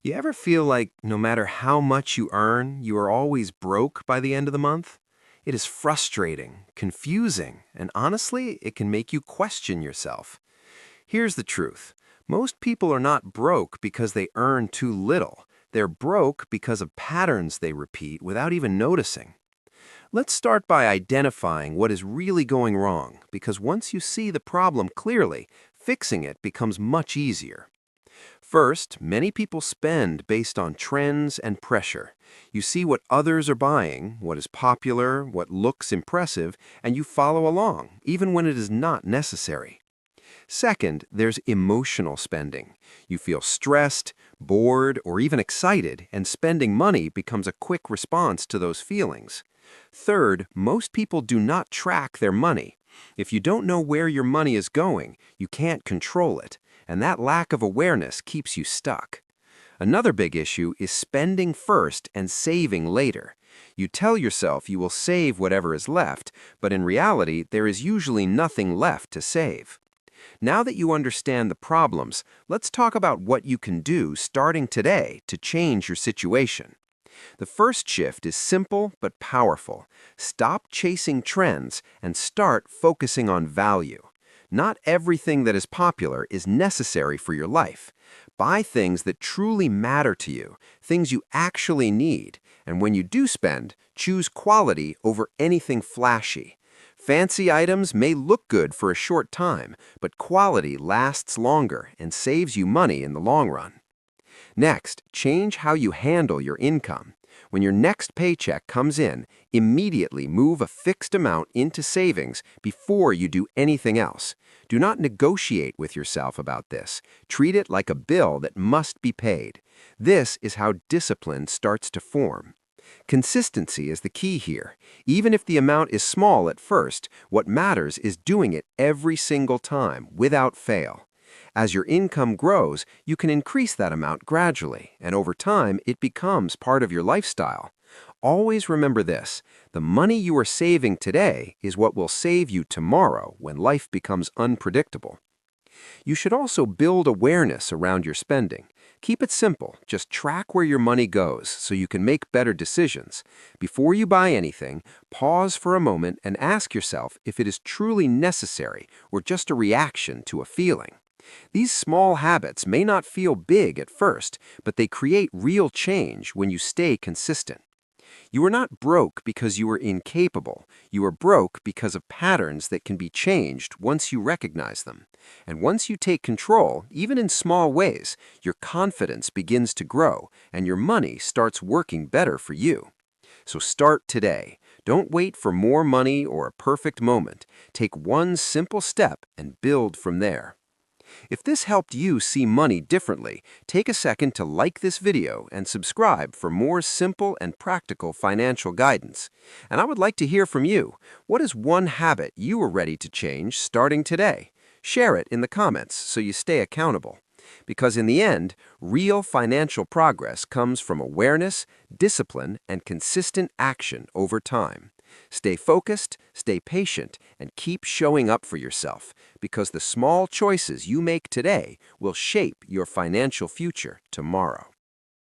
You ever feel like no matter how much you earn, you are always broke by the end of the month? It is frustrating, confusing, and honestly, it can make you question yourself. Here's the truth. Most people are not broke because they earn too little. They're broke because of patterns they repeat without even noticing. Let's start by identifying what is really going wrong, because once you see the problem clearly, fixing it becomes much easier. First, many people spend based on trends and pressure. You see what others are buying, what is popular, what looks impressive, and you follow along, even when it is not necessary. Second, there's emotional spending. You feel stressed, bored, or even excited, and spending money becomes a quick response to those feelings. Third, most people do not track their money. If you don't know where your money is going, you can't control it, and that lack of awareness keeps you stuck. Another big issue is spending first and saving later. You tell yourself you will save whatever is left, but in reality, there is usually nothing left to save. Now that you understand the problems, let's talk about what you can do starting today to change your situation. The first shift is simple but powerful. Stop chasing trends and start focusing on value. Not everything that is popular is necessary for your life. Buy things that truly matter to you, things you actually need, and when you do spend, choose quality over anything flashy. Fancy items may look good for a short time, but quality lasts longer and saves you money in the long run. Next, change how you handle your income. When your next paycheck comes in, immediately move a fixed amount into savings before you do anything else. Do not negotiate with yourself about this. Treat it like a bill that must be paid. This is how discipline starts to form. Consistency is the key here. Even if the amount is small at first, what matters is doing it every single time without fail. As your income grows, you can increase that amount gradually, and over time, it becomes part of your lifestyle. Always remember this: the money you are saving today is what will save you tomorrow when life becomes unpredictable. You should also build awareness around your spending. Keep it simple. Just track where your money goes so you can make better decisions. Before you buy anything, pause for a moment and ask yourself if it is truly necessary or just a reaction to a feeling. These small habits may not feel big at first, but they create real change when you stay consistent. You are not broke because you are incapable. You are broke because of patterns that can be changed once you recognize them. And once you take control, even in small ways, your confidence begins to grow and your money starts working better for you. So start today. Don't wait for more money or a perfect moment. Take one simple step and build from there. If this helped you see money differently, take a second to like this video and subscribe for more simple and practical financial guidance. And I would like to hear from you. What is one habit you are ready to change starting today? Share it in the comments so you stay accountable. Because in the end, real financial progress comes from awareness, discipline, and consistent action over time. Stay focused, stay patient, and keep showing up for yourself, because the small choices you make today will shape your financial future tomorrow.